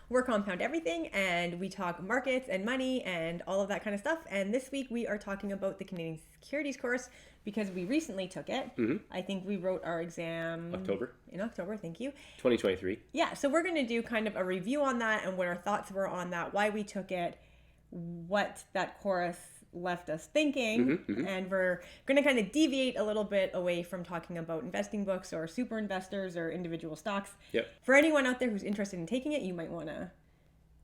We're Compound Everything, and we talk markets and money and all of that kind of stuff. And this week we are talking about the Canadian Securities Course because we recently took it. I think we wrote our exam in October. Thank you. 2023. Yeah, so we're going to do kind of a review on that and what our thoughts were on that, why we took it, what that course left us thinking, and we're going to kind of deviate a little bit away from talking about investing books or super investors or individual stocks. Yep. For anyone out there who's interested in taking it, you might want to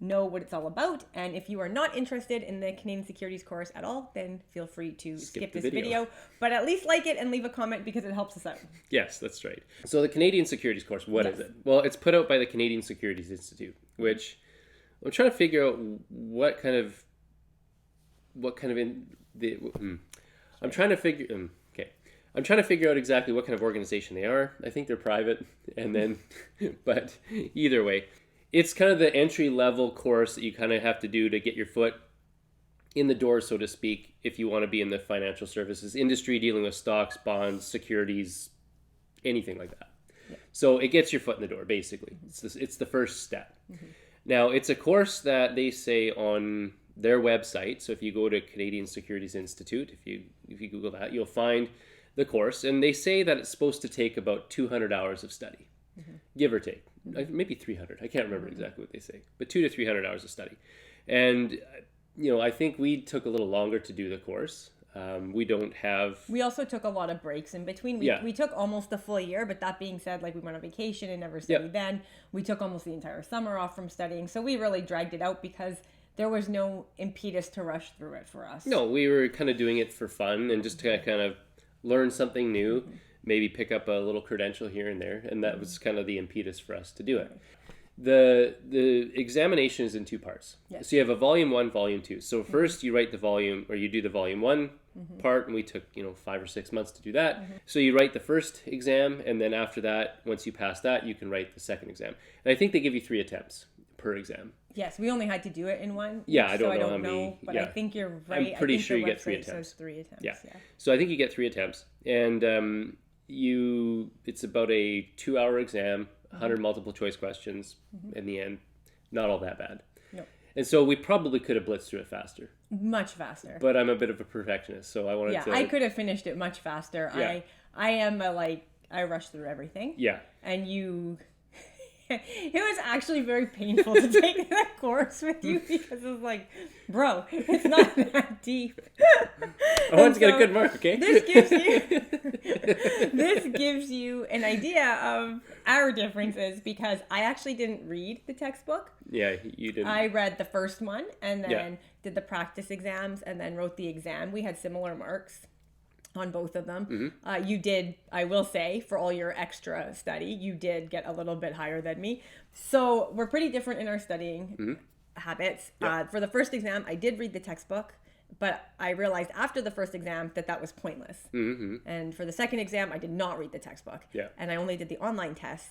know what it's all about. And if you are not interested in the Canadian Securities Course at all, then feel free to skip this video. But at least like it and leave a comment because it helps us out. Yes, that's right. So the Canadian Securities Course, what is it? Well, it's put out by the Canadian Securities Institute, which I'm trying to figure out I'm trying to figure out exactly what kind of organization they are. I think they're private, but either way, it's kind of the entry level course that you kind of have to do to get your foot in the door, so to speak, if you want to be in the financial services industry, dealing with stocks, bonds, securities, anything like that. Yeah. So it gets your foot in the door, basically. It's the first step. Now, it's a course that they say on their website. So if you go to Canadian Securities Institute, if you Google that, you'll find the course. And they say that it's supposed to take about 200 hours of study, give or take. Maybe 300. I can't remember exactly what they say. But 200 to 300 hours of study. And, I think we took a little longer to do the course. We also took a lot of breaks in between. We took almost a full year, but that being said, we went on vacation and never studied then. We took almost the entire summer off from studying. So we really dragged it out because there was no impetus to rush through it for us. No, we were kind of doing it for fun and just to kind of learn something new, maybe pick up a little credential here and there. And that was kind of the impetus for us to do it. The examination is in two parts. Yes. So you have a volume 1, volume 2. So first you write the volume, or you do the volume 1 part, and we took 5 or 6 months to do that. So you write the first exam, and then after that, once you pass that, you can write the second exam. And I think they give you 3 attempts per exam. Yes, we only had to do it in one. Yeah, I don't know. But I think you're right. I'm pretty sure you get 3 attempts. Says 3 attempts. Yeah. So I think you get 3 attempts, and it's about a 2-hour exam. 100 multiple choice questions in the end. Not all that bad. No. And so we probably could have blitzed through it faster. Much faster. But I'm a bit of a perfectionist, so I wanted to... Yeah, I could have finished it much faster. Yeah. I rush through everything. Yeah. And you... It was actually very painful to take that course with you because it was like, bro, it's not that deep. I want to get a good mark, okay? This gives you an idea of our differences because I actually didn't read the textbook. Yeah, you didn't. I read the first one and then did the practice exams and then wrote the exam. We had similar marks on both of them. You did, I will say, for all your extra study, you did get a little bit higher than me. So we're pretty different in our studying habits. For the first exam, I did read the textbook, but I realized after the first exam that was pointless. And for the second exam, I did not read the textbook. And I only did the online test.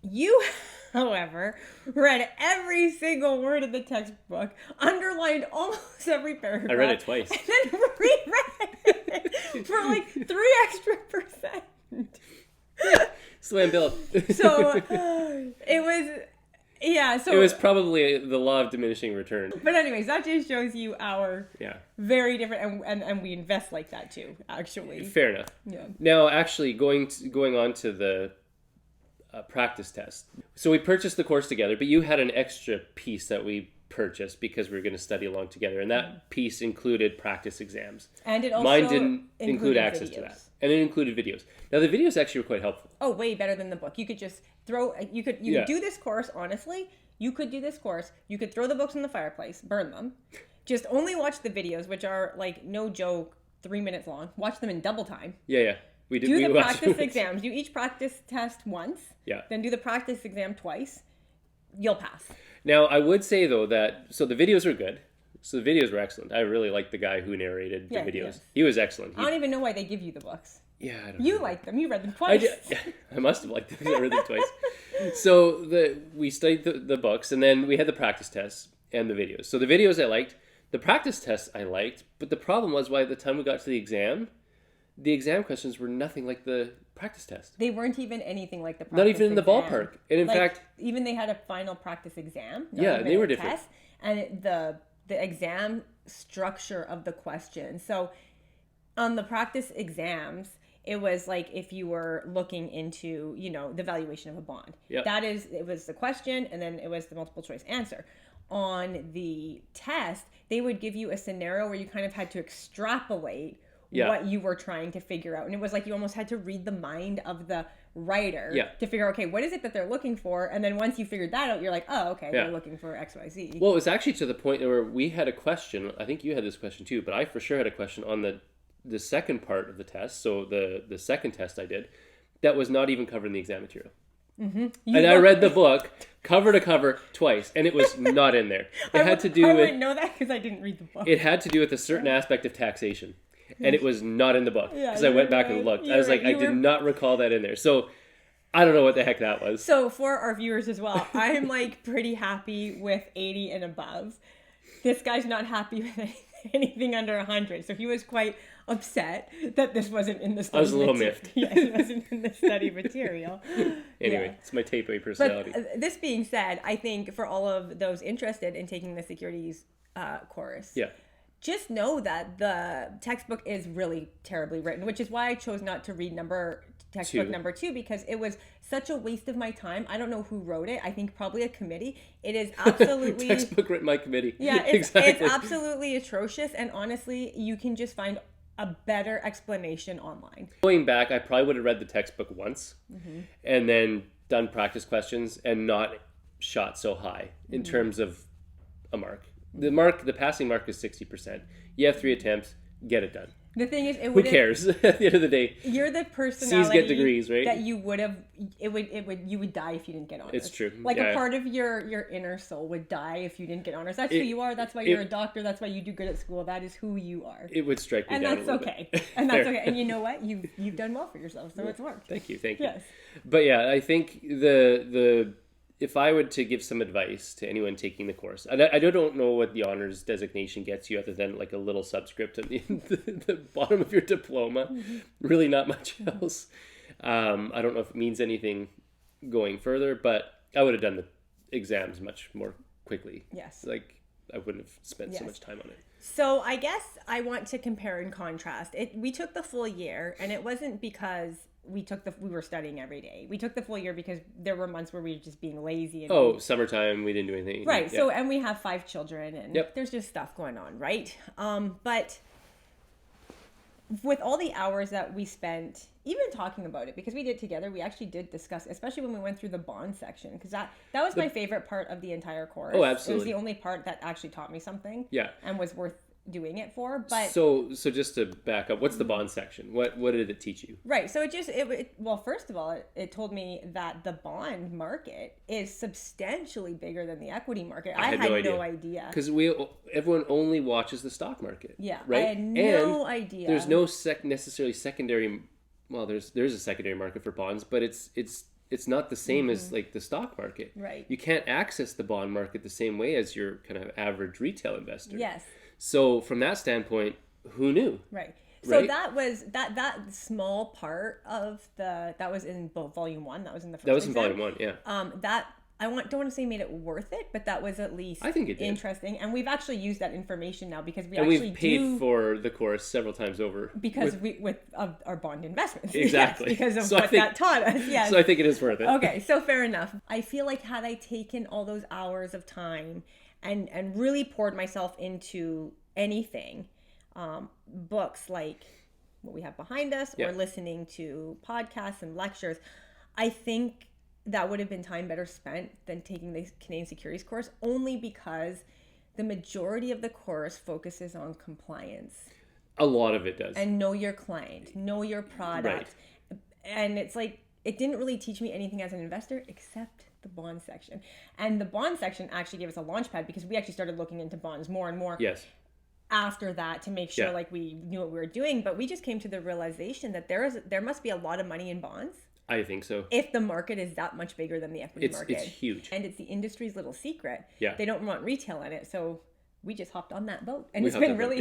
You, however, read every single word of the textbook, underlined almost every paragraph. I read it twice. And then reread it for 3 extra percent. Slam Bill. So it was, it was probably the law of diminishing return. But anyways, that just shows you our very different, and we invest like that too, actually. Fair enough. Yeah. Now, actually, going on to the practice test. So we purchased the course together, but you had an extra piece that we purchased because we were going to study along together, and that piece included practice exams. And it also mine didn't include access to that, and it included videos. Now the videos actually were quite helpful. Oh, way better than the book. You could just you could do this course. Honestly, you could do this course. You could throw the books in the fireplace, burn them. Just only watch the videos, which are no joke, 3 minutes long. Watch them in double time. Yeah. We do the practice exams. Do each practice test once. Yeah. Then do the practice exam twice. You'll pass. Now, I would say, though, that... So the videos were good. So the videos were excellent. I really liked the guy who narrated the videos. Yes. He was excellent. I don't even know why they give you the books. Yeah, I don't know. You liked them. You read them twice. I must have liked them because I read them twice. So we studied the books, and then we had the practice tests and the videos. So the videos I liked. The practice tests I liked. But the problem was, by the time we got to the exam... the exam questions were nothing like the practice test. They weren't even anything like the practice Not even in the exam. ballpark. And in fact, even they had a final practice exam. Yeah, they were different. Test, and the exam structure of the question. So on the practice exams, it was like if you were looking into, the valuation of a bond. Yep. It was the question, and then it was the multiple choice answer. On the test, they would give you a scenario where you kind of had to extrapolate what you were trying to figure out. And it was like you almost had to read the mind of the writer to figure out, okay, what is it that they're looking for? And then once you figured that out, you're like, oh, okay, they're looking for X, Y, Z. Well, it was actually to the point where we had a question. I think you had this question too, but I for sure had a question on the second part of the test. So the second test I did, that was not even covered in the exam material. Mm-hmm. And I read the book cover to cover twice, and it was not in there. It had to do with... I wouldn't know that because I didn't read the book. It had to do with a certain aspect of taxation, and it was not in the book because I went back and looked. I was like, I did not recall that in there. So I don't know what the heck that was. So for our viewers as well, I'm like pretty happy with 80 and above. This guy's not happy with anything under 100, so he was quite upset that this wasn't in the study. I was a little miffed. Yeah, it wasn't in the study material. Anyway, it's my type A personality. But this being said, I think for all of those interested in taking the securities course, just know that the textbook is really terribly written, which is why I chose not to read textbook number 2, because it was such a waste of my time. I don't know who wrote it. I think probably a committee. It is absolutely... Textbook written by committee. Yeah, it's absolutely atrocious. And honestly, you can just find a better explanation online. Going back, I probably would have read the textbook once and then done practice questions and not shot so high in terms of a mark. The passing mark is 60%. You have 3 attempts, get it done. The thing is, who cares? At the end of the day, you're the personality C's get degrees, right? That you would have. You would die if you didn't get honors. It's true. Like a part of your inner soul would die if you didn't get honors. That's who you are. That's why you're a doctor. That's why you do good at school. That is who you are. It would strike me down a little bit. And that's okay. And you know what? You've done well for yourself, so it's worked. Thank you. Yes. But yeah, I think the if I were to give some advice to anyone taking the course, I don't know what the honors designation gets you other than like a little subscript on the bottom of your diploma. Really not much else. I don't know if it means anything going further, but I would have done the exams much more quickly. Yes. Like I wouldn't have spent so much time on it. So I guess I want to compare and contrast. We took the full year, and it wasn't because we were studying every day. We took the full year because there were months where we were just being lazy. And summertime, we didn't do anything. Right. So, and we have 5 children, and there's just stuff going on, right? But with all the hours that we spent, even talking about it, because we did together, we actually did discuss, especially when we went through the bond section, because that was my favorite part of the entire course. Oh, absolutely. It was the only part that actually taught me something. Yeah. And was worth doing it for. But so just to back up, what's the bond section? What did it teach you? Right. So well, first of all, it told me that the bond market is substantially bigger than the equity market. I had no idea. Because everyone only watches the stock market. Yeah. Right. I had no idea. There's no necessarily secondary. Well, there's a secondary market for bonds, but it's not the same as like the stock market. Right. You can't access the bond market the same way as your kind of average retail investor. Yes. So from that standpoint, who knew? Right. So that was that small part of that was in volume 1. That was in the first. That was exam. in volume 1. Yeah. That don't want to say made it worth it, but that was at least I think it did. Interesting. And we've actually used that information now because we've paid for the course several times over because with our bond investments. Exactly. Yes, because of that taught us. Yes. So I think it is worth it. Okay. So fair enough. I feel like had I taken all those hours of time and really poured myself into anything, books like what we have behind us or listening to podcasts and lectures, I think that would have been time better spent than taking the Canadian Securities course, only because the majority of the course focuses on compliance. A lot of it does. And know your client, know your product. Right. And it's like, it didn't really teach me anything as an investor except the bond section. And the bond section actually gave us a launch pad because we actually started looking into bonds more and more. Yes. After that, to make sure like we knew what we were doing. But we just came to the realization that there must be a lot of money in bonds. I think so. If the market is that much bigger than the equity market. It's huge. And it's the industry's little secret. Yeah. They don't want retail in it. So we just hopped on that boat. And it's been really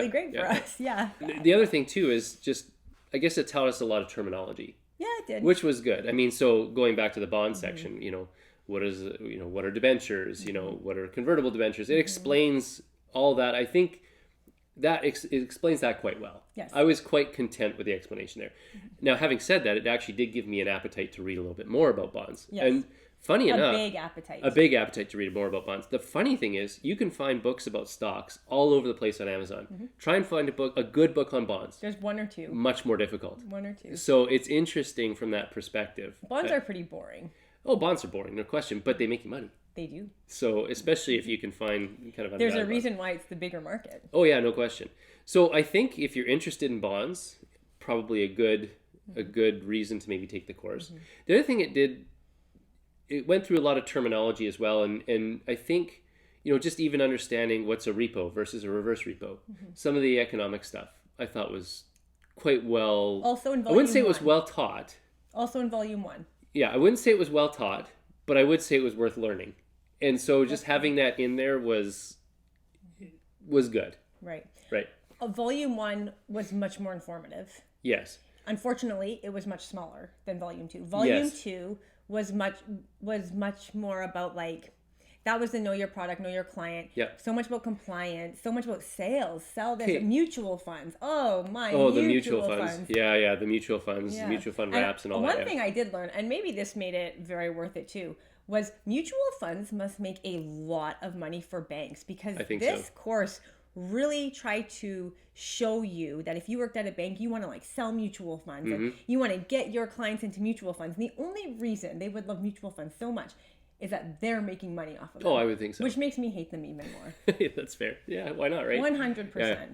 great for us. Yeah. The other thing too is just I guess it taught us a lot of terminology. Yeah, it did. Which was good. I mean, so going back to the bond section, what are debentures, what are convertible debentures? It explains all that. I think that it explains that quite well. Yes. I was quite content with the explanation there. Now, having said that, it actually did give me an appetite to read a little bit more about bonds. Yes. And funny enough, a big appetite to read more about bonds. The funny thing is, you can find books about stocks all over the place on Amazon. Try and find a good book on bonds. There's one or two. Much more difficult. One or two. So it's interesting from that perspective. Bonds are pretty boring. Oh, bonds are boring, no question, but they make you money. They do. So especially if you can find kind of... There's a reason why it's the bigger market. Oh yeah, no question. So I think if you're interested in bonds, probably a good reason to maybe take the course. The other thing it went through a lot of terminology as well, and I think, just even understanding what's a repo versus a reverse repo, some of the economic stuff I thought was quite well... Also in volume 1. I wouldn't say it was well taught. Also in volume 1. Yeah, I wouldn't say it was well taught, but I would say it was worth learning. And so just having that in there was good. Right. Right. Volume 1 was much more informative. Yes. Unfortunately, it was much smaller than volume 2. Volume 2 was much more about that was the know your product, know your client. Yep. So much about compliance, so much about sales, sell this, mutual funds. Oh, the mutual funds. Yeah, the mutual funds, mutual fund wraps and all that. One thing I did learn, and maybe this made it very worth it too, was mutual funds must make a lot of money for banks, because this course really tried to show you that if you worked at a bank, you want to sell mutual funds and you want to get your clients into mutual funds. And the only reason they would love mutual funds so much is that they're making money off of them. Oh, I would think so. Which makes me hate them even more. That's fair. Yeah, why not, right? 100%. Yeah.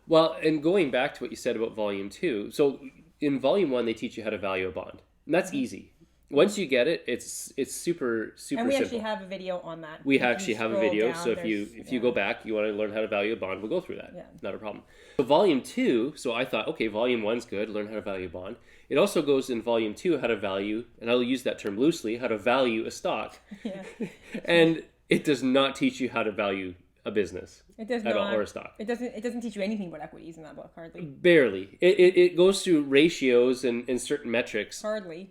Well, and going back to what you said about volume 2, so in volume 1, they teach you how to value a bond. And that's easy. Once you get it, it's super simple. And we actually have a video on that. We actually have a video, so if you go back, you want to learn how to value a bond, we'll go through that. Yeah. Not a problem. So volume 2, so I thought, okay, volume 1's good, learn how to value a bond. It also goes in volume 2 how to value, and I'll use that term loosely, how to value a stock. Yeah. And it does not teach you how to value a business. It does at not. all, or a stock. It doesn't teach you anything about equities in that book, hardly. Barely. It goes through ratios and certain metrics. Hardly.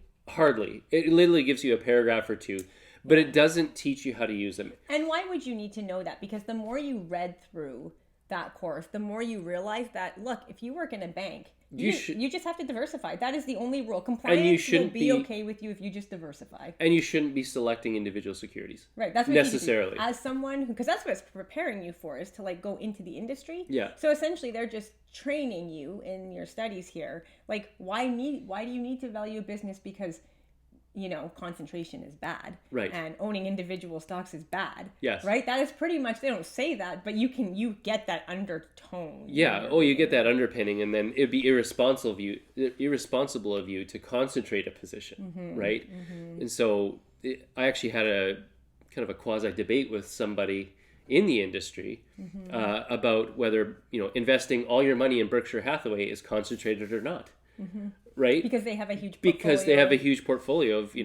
It literally gives you a paragraph or two, but it doesn't teach you how to use them. And why would you need to know that? Because the more you read through that course, the more you realize that, look, if you work in a bank, you just have to diversify. That is the only rule. Compliance will be okay with you if you just diversify. And you shouldn't be selecting individual securities. Right. That's what necessarily. As someone who, because that's what it's preparing you for, is to go into the industry. Yeah. So essentially, they're just training you in your studies here. Why do you need to value a business? Because concentration is bad. Right. And owning individual stocks is bad. Yes. Right? That is pretty much, they don't say that, but you get that undertone. Yeah. Oh, you get that underpinning, and then it'd be irresponsible of you to concentrate a position, right? And so I actually had a kind of a quasi debate with somebody in the industry about whether, investing all your money in Berkshire Hathaway is concentrated or not. Right? Because they have a huge portfolio of,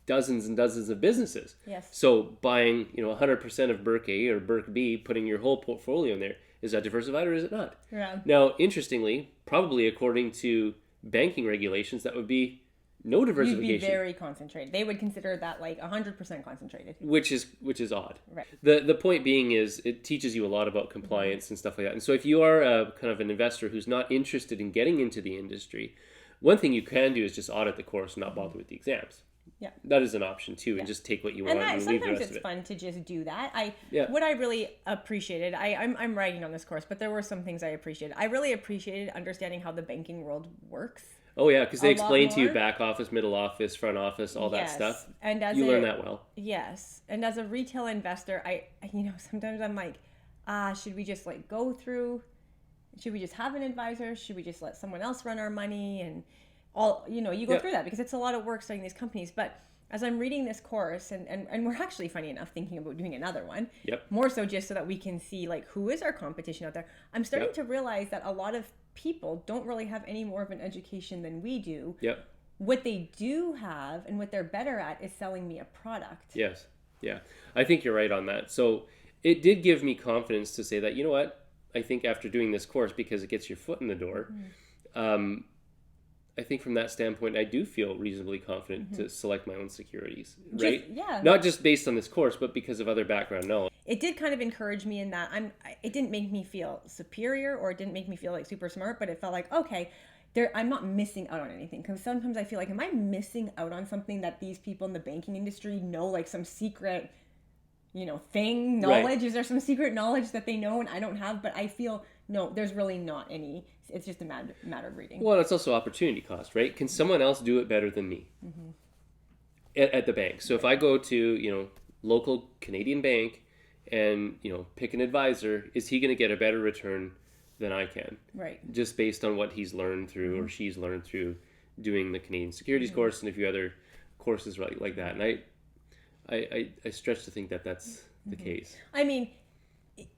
dozens and dozens of businesses. Yes. So buying, 100% of Berk A or Berk B, putting your whole portfolio in there, is that diversified or is it not? Yeah. Now, interestingly, probably according to banking regulations, that would be no diversification. You'd be very concentrated. They would consider that 100% concentrated. Which is odd. Right. The point being is it teaches you a lot about compliance and stuff like that. And so if you are a kind of an investor who's not interested in getting into the industry, one thing you can do is just audit the course and not bother with the exams. Yeah. That is an option too, and just take what you want and leave the rest of it. Sometimes it's fun to just do that. What I really appreciated, I'm writing on this course, but there were some things I appreciated. I really appreciated understanding how the banking world works. Oh yeah, because they explain to you back office, middle office, front office, all that stuff. And you learn that well. Yes, and as a retail investor, I sometimes I'm like, should we just go through? Should we just have an advisor? Should we just let someone else run our money? And all you go through that because it's a lot of work starting these companies. But as I'm reading this course, and we're actually, funny enough, thinking about doing another one. Yep. More so just so that we can see who is our competition out there. I'm starting to realize that a lot of people don't really have any more of an education than we do. Yep. What they do have and what they're better at is selling me a product. Yes. Yeah. I think you're right on that. So it did give me confidence to say that, you know what, I think after doing this course, because it gets your foot in the door, I think from that standpoint, I do feel reasonably confident to select my own securities, right? Not just based on this course, but because of other background knowledge. It did kind of encourage me in that it didn't make me feel superior, or it didn't make me feel like super smart, but it felt like, okay, I'm not missing out on anything. Because sometimes I feel like, am I missing out on something that these people in the banking industry know, like some secret, knowledge? Right. Is there some secret knowledge that they know and I don't have? But I feel, no, there's really not any. It's just a matter of reading. Well, it's also opportunity cost, right? Can someone else do it better than me at the bank? So if I go to, local Canadian bank and, pick an advisor, is he going to get a better return than I can? Right. Just based on what he's learned through or she's learned through doing the Canadian Securities Course and a few other courses like that. And I stretch to think that that's the case. I mean,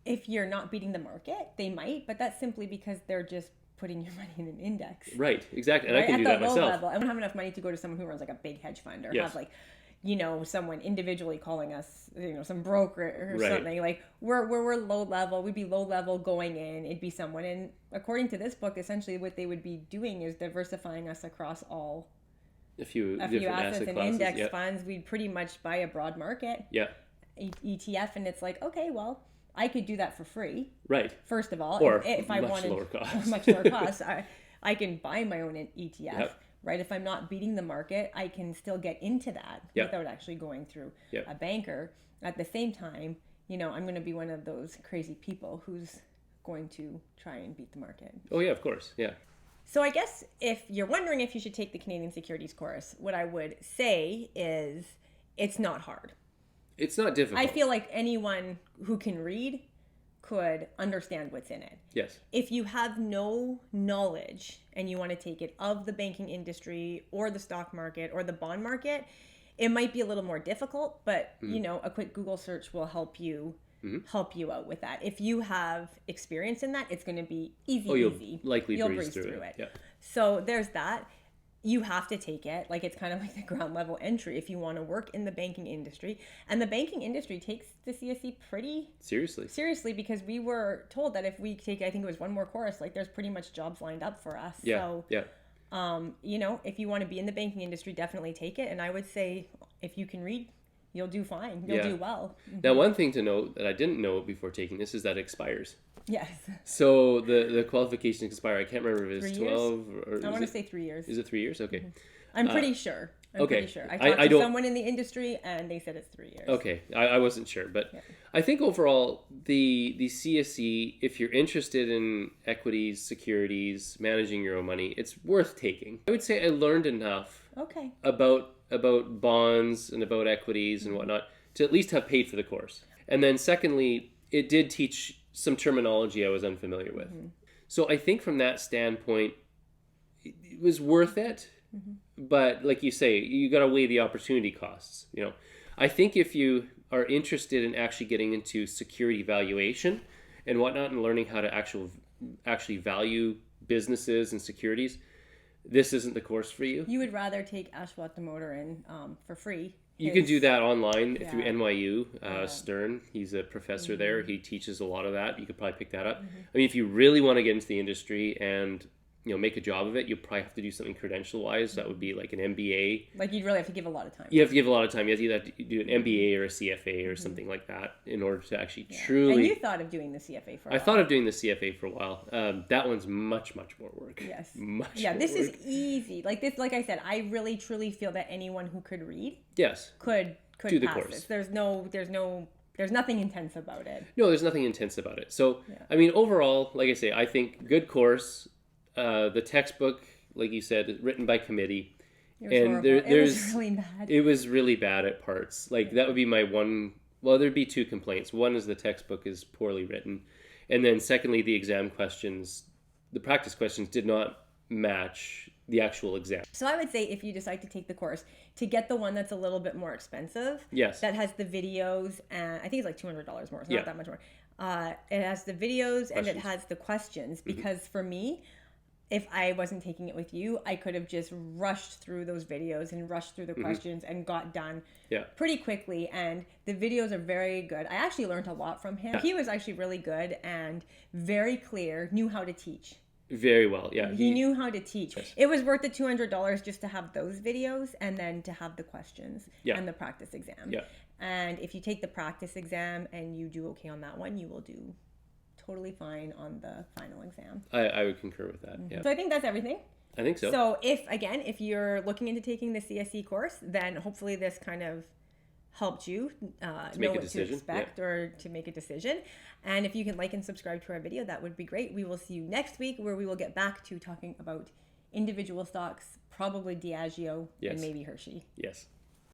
if you're not beating the market, they might, but that's simply because they're just putting your money in an index. Right, exactly. And I can do that myself. Level, I don't have enough money to go to someone who runs like a big hedge fund, or have someone individually calling us, some broker or something. Like we're low level. We'd be low level going in. It'd be someone, and according to this book, essentially what they would be doing is diversifying us across all a few assets and classes, index funds. We'd pretty much buy a broad market ETF, and it's like, okay, well, I could do that for free. Right. First of all, or if I wanted much lower cost, I can buy my own ETF. Yep. Right. If I'm not beating the market, I can still get into that without actually going through a banker. At the same time, I'm going to be one of those crazy people who's going to try and beat the market. Oh yeah, of course. Yeah. So I guess if you're wondering if you should take the Canadian Securities course, what I would say is it's not hard. It's not difficult. I feel like anyone who can read could understand what's in it. Yes. If you have no knowledge and you want to take it of the banking industry or the stock market or the bond market, it might be a little more difficult, but a quick Google search will help you out with that. If you have experience in that, it's going to be easy. You'll likely breeze through it. Yeah. So there's that. You have to take it. Like, it's kind of like the ground level entry if you want to work in the banking industry. And the banking industry takes the CSE pretty seriously, because we were told that if we take, I think it was one more course, like there's pretty much jobs lined up for us. Yeah. So, if you want to be in the banking industry, definitely take it. And I would say if you can read, you'll do fine. You'll do well. Now, one thing to note that I didn't know before taking this is that it expires. Yes. So the qualifications expire. I can't remember if it's 12 or I want to say 3 years. Is it 3 years? Okay. I'm pretty sure. Pretty sure. I talked to someone in the industry and they said it's 3 years. Okay. I wasn't sure, but I think overall the CSE, if you're interested in equities, securities, managing your own money, it's worth taking. I would say I learned enough about bonds and about equities and whatnot to at least have paid for the course. And then secondly, it did teach some terminology I was unfamiliar with. So I think from that standpoint, it was worth it. But like you say, you got to weigh the opportunity costs. I think if you are interested in actually getting into security valuation and whatnot and learning how to actually value businesses and securities, this isn't the course for you. You would rather take Ashwat Damodaran for free. You can do that online through NYU. Stern, he's a professor there. He teaches a lot of that. You could probably pick that up. I mean, if you really want to get into the industry and make a job of it, you probably have to do something credential-wise. That would be like an MBA. Like, you'd really have to give a lot of time. You have to give a lot of time. You have to do an MBA or a CFA or something like that in order to actually truly... And you thought of doing the CFA for a while. I thought of doing the CFA for a while. That one's much, much more work. Yes. Much more this work. Is easy. Like I said, I really, truly feel that anyone who could read could do the pass course. This. There's nothing intense about it. No, there's nothing intense about it. So, I mean, overall, like I say, I think good course. The textbook, like you said, is written by committee. It was really bad. It was really bad at parts. Like, that would be my one... Well, there'd be two complaints. One is the textbook is poorly written. And then secondly, the exam questions, the practice questions did not match the actual exam. So I would say if you decide to take the course, to get the one that's a little bit more expensive. Yes. That has the videos, and I think it's like $200 more. It's not that much more. It has the videos and it has the questions. Because for me... if I wasn't taking it with you, I could have just rushed through those videos and rushed through the questions and got done pretty quickly. And the videos are very good. I actually learned a lot from him. He was actually really good and very clear, knew how to teach. Very well, yeah. He knew how to teach. Yes. It was worth the $200 just to have those videos and then to have the questions and the practice exam. Yeah. And if you take the practice exam and you do okay on that one, you will do totally fine on the final exam. I would concur with that. So I think that's everything. I think so. So if you're looking into taking the CSE course, then hopefully this kind of helped you know what to expect or to make a decision. And if you can like and subscribe to our video, that would be great. We will see you next week, where we will get back to talking about individual stocks, probably Diageo and maybe Hershey. Yes.